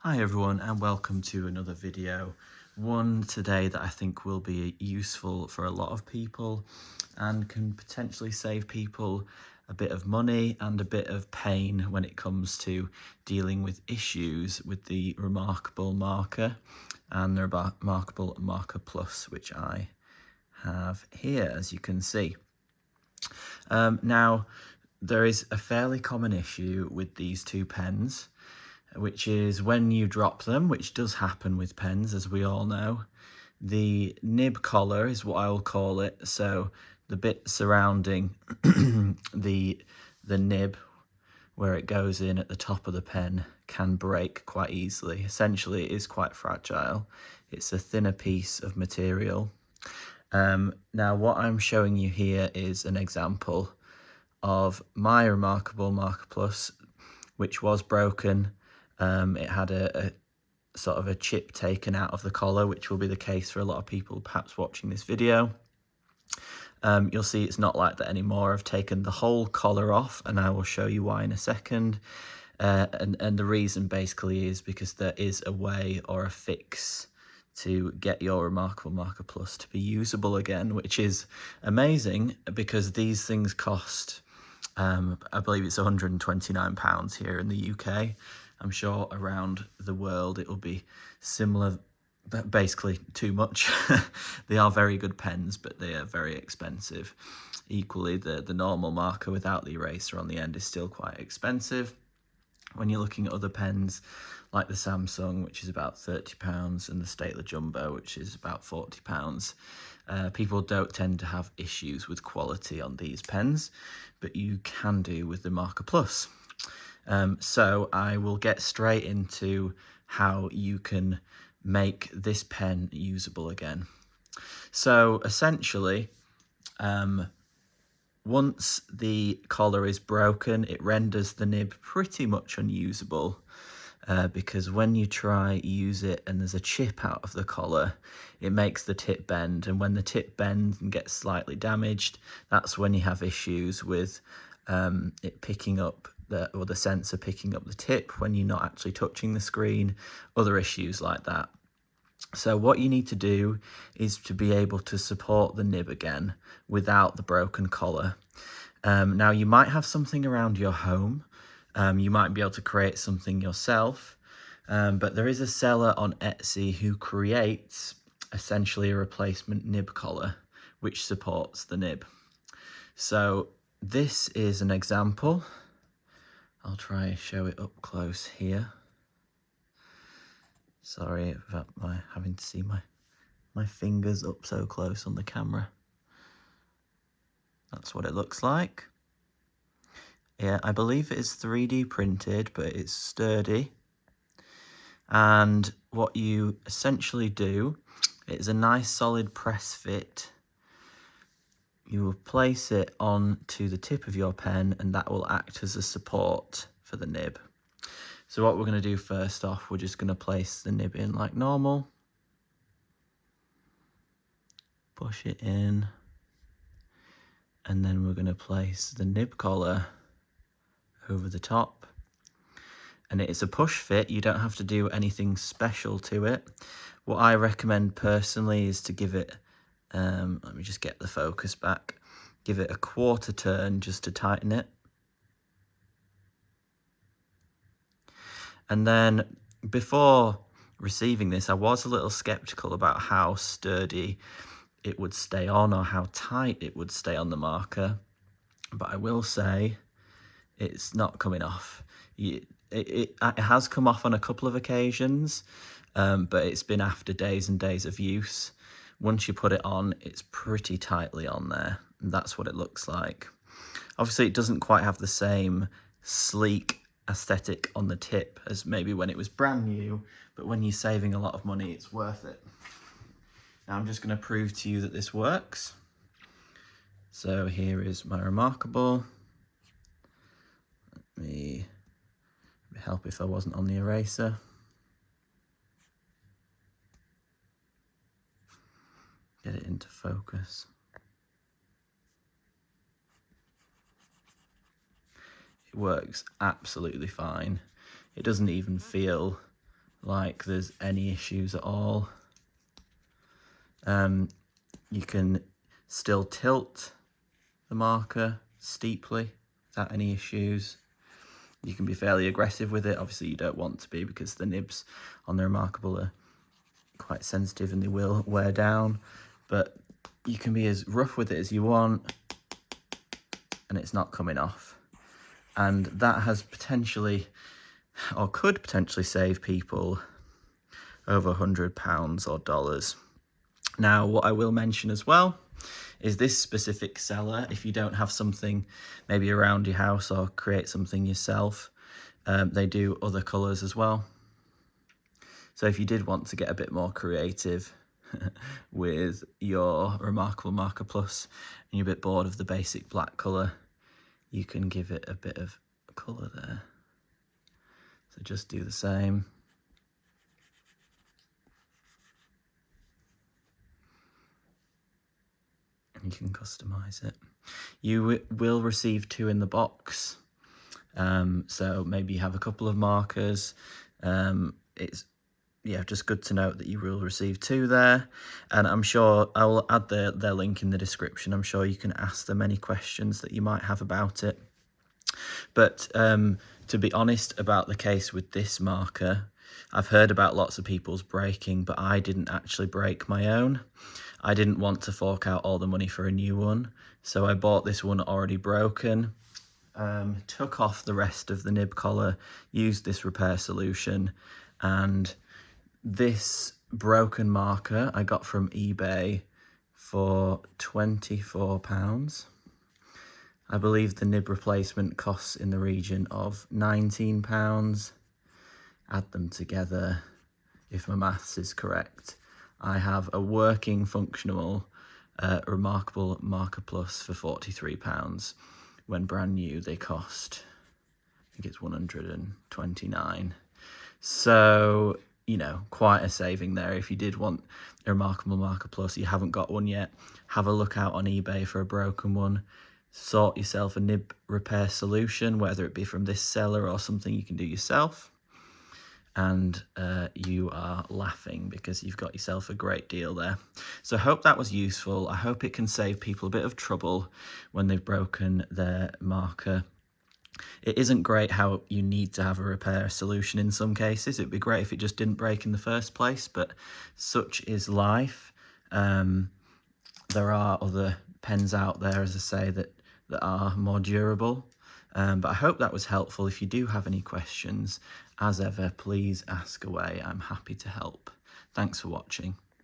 Hi everyone and welcome to another video. One today that I think will be useful for a lot of people and can potentially save people a bit of money and a bit of pain when it comes to dealing with issues with the reMarkable marker and the reMarkable Marker Plus, which I have here, as you can see. Now, there is a fairly common issue with these two pens, which is when you drop them, which does happen with pens, as we all know, the nib collar is what I'll call it. So the bit surrounding the nib where it goes in at the top of the pen can break quite easily. Essentially, it is quite fragile. It's a thinner piece of material. Now, what I'm showing you here is an example of my reMarkable Marker Plus, which was broken. It had a sort of a chip taken out of the collar, which will be the case for a lot of people perhaps watching this video. You'll see it's not like that anymore. I've taken the whole collar off, and I will show you why in a second. And the reason basically is because there is a way or a fix to get your reMarkable Marker Plus to be usable again, which is amazing because these things cost, I believe it's £129 here in the UK. I'm sure around the world it will be similar, but basically too much. They are very good pens, but they are very expensive. Equally, the normal marker without the eraser on the end is still quite expensive. When you're looking at other pens like the Samsung, which is about £30, and the Statler Jumbo, which is about £40, people don't tend to have issues with quality on these pens, but you can do with the Marker Plus. So I will get straight into how you can make this pen usable again. So essentially, once the collar is broken, it renders the nib pretty much unusable, because when you try use it and there's a chip out of the collar, it makes the tip bend, and when the tip bends and gets slightly damaged, that's when you have issues with it picking up the sensor picking up the tip when you're not actually touching the screen, other issues like that. So what you need to do is to be able to support the nib again without the broken collar. Now, you might have something around your home. You might be able to create something yourself, but there is a seller on Etsy who creates essentially a replacement nib collar which supports the nib. So this is an example. I'll try and show it up close here. Sorry about having to see my fingers up so close on the camera. That's what it looks like. Yeah, I believe it is 3D printed, but it's sturdy. And what you essentially do, it's a nice solid press fit. You will place it onto the tip of your pen, and that will act as a support for the nib. So what we're going to do first off, we're just going to place the nib in like normal. Push it in. And then we're going to place the nib collar over the top. And it's a push fit. You don't have to do anything special to it. What I recommend personally is to give it, let me just get the focus back, give it a quarter turn just to tighten it. And then before receiving this, I was a little skeptical about how sturdy it would stay on or how tight it would stay on the marker. But I will say it's not coming off. It has come off on a couple of occasions, but it's been after days and days of use. Once you put it on, it's pretty tightly on there. And that's what it looks like. Obviously, it doesn't quite have the same sleek aesthetic on the tip as maybe when it was brand new, but when you're saving a lot of money, it's worth it. Now I'm just going to prove to you that this works. So here is my reMarkable. Let me help if I wasn't on the eraser. Get it into focus. It works absolutely fine. It doesn't even feel like there's any issues at all. You can still tilt the marker steeply without any issues. You can be fairly aggressive with it. Obviously you don't want to be, because the nibs on the reMarkable are quite sensitive and they will wear down, but you can be as rough with it as you want and it's not coming off. And that has potentially, or could potentially, save people over £100 or dollars. Now, what I will mention as well is this specific seller, if you don't have something maybe around your house or create something yourself, they do other colours as well. So if you did want to get a bit more creative with your reMarkable Marker Plus and you're a bit bored of the basic black colour, you can give it a bit of colour there. So just do the same. And you can customise it. You will receive 2 in the box. So maybe you have a couple of markers. It's just good to note that you will receive 2 there, and I'm sure I will add their link in the description. I'm sure you can ask them any questions that you might have about it. But to be honest about the case with this marker, I've heard about lots of people's breaking, but I didn't actually break my own. I didn't want to fork out all the money for a new one, so I bought this one already broken. Took off the rest of the nib collar, used this repair solution, and this broken marker I got from eBay for £24. I believe the nib replacement costs in the region of £19. Add them together, if my maths is correct, I have a working, functional reMarkable Marker Plus for £43. When brand new they cost, I think it's £129. So, you know, quite a saving there. If you did want a reMarkable Marker Plus, you haven't got one yet, have a look out on eBay for a broken one. Sort yourself a nib repair solution, whether it be from this seller or something you can do yourself. And you are laughing because you've got yourself a great deal there. So I hope that was useful. I hope it can save people a bit of trouble when they've broken their marker. It isn't great how you need to have a repair solution in some cases. It'd be great if it just didn't break in the first place, but such is life. There are other pens out there, as I say, that are more durable. But I hope that was helpful. If you do have any questions, as ever, please ask away. I'm happy to help. Thanks for watching.